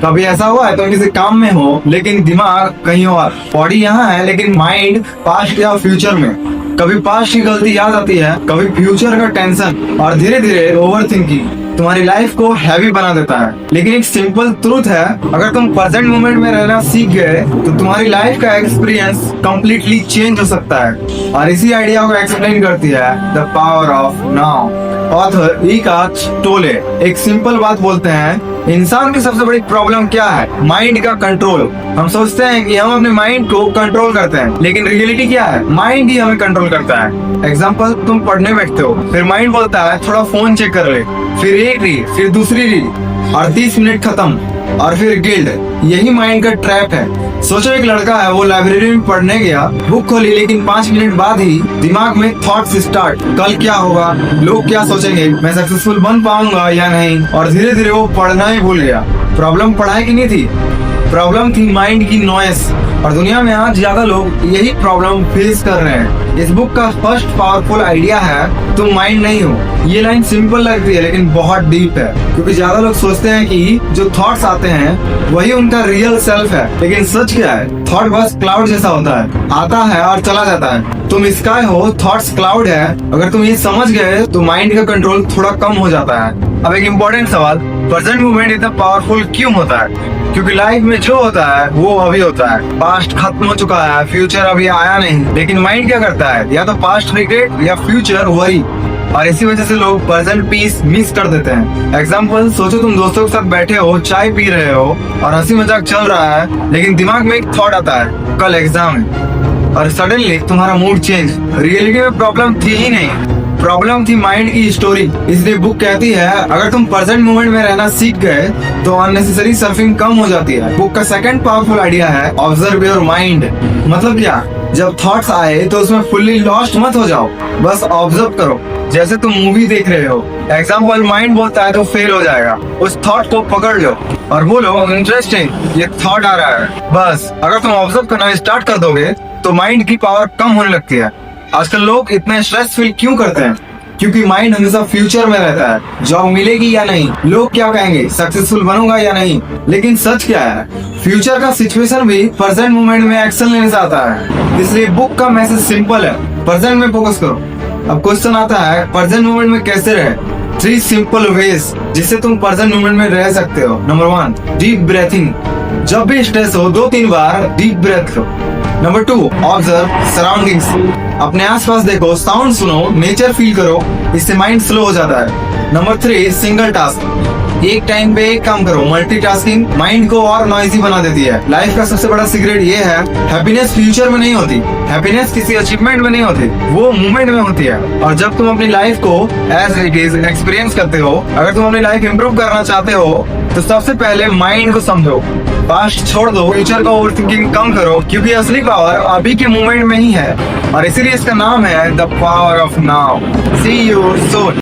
कभी ऐसा हुआ है तुम किसी काम में हो लेकिन दिमाग कहीं और, बॉडी यहाँ है लेकिन माइंड पास्ट या फ्यूचर में। कभी पास्ट की गलती याद आती है, कभी फ्यूचर का टेंशन, और धीरे धीरे ओवर थिंकिंग तुम्हारी लाइफ को हैवी बना देता है। लेकिन एक सिंपल ट्रूथ है, अगर तुम प्रेजेंट मोमेंट में रहना सीख गए तो तुम्हारी लाइफ का एक्सपीरियंस कंप्लीटली चेंज हो सकता है। और इसी आइडिया को एक्सप्लेन करती है the power of now author Ekart टोले। एक सिंपल बात बोलते हैं, इंसान की सबसे बड़ी प्रॉब्लम क्या है? माइंड का कंट्रोल। हम सोचते हैं कि हम अपने माइंड को कंट्रोल करते हैं, लेकिन रियलिटी क्या है? माइंड ही हमें कंट्रोल करता है। एग्जांपल, तुम पढ़ने बैठते हो, फिर माइंड बोलता है थोड़ा फोन चेक कर ले, फिर एक रील, फिर दूसरी रील, और 30 मिनट खत्म, और फिर गिल्ड। यही माइंड का ट्रैप है। सोचो एक लड़का है, वो लाइब्रेरी में पढ़ने गया, बुक खोली, लेकिन 5 मिनट बाद ही दिमाग में थॉट्स स्टार्ट। कल क्या होगा, लोग क्या सोचेंगे, मैं सक्सेसफुल बन पाऊंगा या नहीं, और धीरे धीरे वो पढ़ना ही भूल गया। प्रॉब्लम पढ़ाई की नहीं थी, प्रॉब्लम थी माइंड की नॉइस। और दुनिया में आज ज्यादा लोग यही प्रॉब्लम फेस कर रहे हैं। इस बुक का फर्स्ट पावरफुल आइडिया है तुम माइंड नहीं हो। ये लाइन सिंपल लगती है लेकिन बहुत डीप है, क्योंकि ज्यादा लोग सोचते हैं कि जो थॉट्स आते हैं वही उनका रियल सेल्फ है। लेकिन सच क्या है? थॉट बस क्लाउड जैसा होता है, आता है और चला जाता है। तुम स्काई हो, थॉट्स क्लाउड है। अगर तुम ये समझ गए तो माइंड का कंट्रोल थोड़ा कम हो जाता है। अब एक इम्पोर्टेंट सवाल, प्रेजेंट मोमेंट इतना पावरफुल क्यों होता है? क्योंकि लाइफ में जो होता है वो अभी होता है। पास्ट खत्म हो चुका है, फ्यूचर अभी आया नहीं। लेकिन माइंड क्या करता है? या तो पास्ट रिग्रेट या फ्यूचर वरी। और इसी वजह से लोग प्रेजेंट पीस मिस कर देते हैं। एग्जाम्पल, सोचो तुम दोस्तों के साथ बैठे हो, चाय पी रहे हो और हंसी मजाक चल रहा है, लेकिन दिमाग में एक थॉट आता है कल एग्जाम है, और सडनली तुम्हारा मूड चेंज। रियलिटी में प्रॉब्लम थी ही नहीं, प्रॉब्लम थी माइंड की स्टोरी। इसलिए बुक कहती है अगर तुम प्रेजेंट मोमेंट में रहना सीख गए तो अननेसेसरी सर्फिंग कम हो जाती है। बुक का सेकंड पावरफुल आइडिया है ऑब्जर्व योर माइंड। मतलब क्या? जब थॉट्स आए तो उसमें फुल्ली लॉस्ट मत हो जाओ, बस ऑब्जर्व करो। जैसे तुम मूवी देख रहे हो, एग्जाम्पल, माइंड बोलता है तो फेल हो जाएगा, उस थॉट को पकड़ लो और बोलो इंटरेस्टिंग, ये थॉट आ रहा है। बस अगर तुम ऑब्जर्व करना स्टार्ट कर दोगे तो माइंड की पावर कम होने लगती है। आजकल लोग इतने स्ट्रेस फील क्यों करते हैं? क्योंकि माइंड हमेशा फ्यूचर में रहता है, जॉब मिलेगी या नहीं, लोग क्या कहेंगे, सक्सेसफुल बनूंगा या नहीं। लेकिन सच क्या है? फ्यूचर का सिचुएशन भी प्रेजेंट मोमेंट में एक्शन लेने से आता है। इसलिए बुक का मैसेज सिंपल है, प्रेजेंट में फोकस करो। अब क्वेश्चन आता है प्रेजेंट मोमेंट में कैसे रहे? 3 सिंपल वेज जिससे तुम प्रेजेंट मोमेंट में रह सकते हो। Number 1, deep breathing. जब भी स्ट्रेस हो 2-3 बार डीप ब्रेथ लो। Number 2, observe surroundings. अपने आसपास देखो, साउंड सुनो, नेचर फील करो, इससे माइंड स्लो हो जाता है। Number 3, single task. एक टाइम पे एक काम करो। मल्टीटास्किंग माइंड को और नॉइजी बना देती है। लाइफ का सबसे बड़ा सीक्रेट ये है, हैप्पीनेस फ्यूचर में नहीं होती, हैप्पीनेस किसी अचीवमेंट में नहीं होती, वो मूवमेंट में होती है। और जब तुम अपनी लाइफ को एज इट इज एक्सपीरियंस करते हो, अगर तुम अपनी लाइफ इंप्रूव करना चाहते हो तो सबसे पहले माइंड को समझो, पास्ट छोड़ दो, फ्यूचर का ओवरथिंकिंग कम करो, क्योंकि असली पावर अभी के मोमेंट में ही है। और इसीलिए इसका नाम है the power of now. See you soon.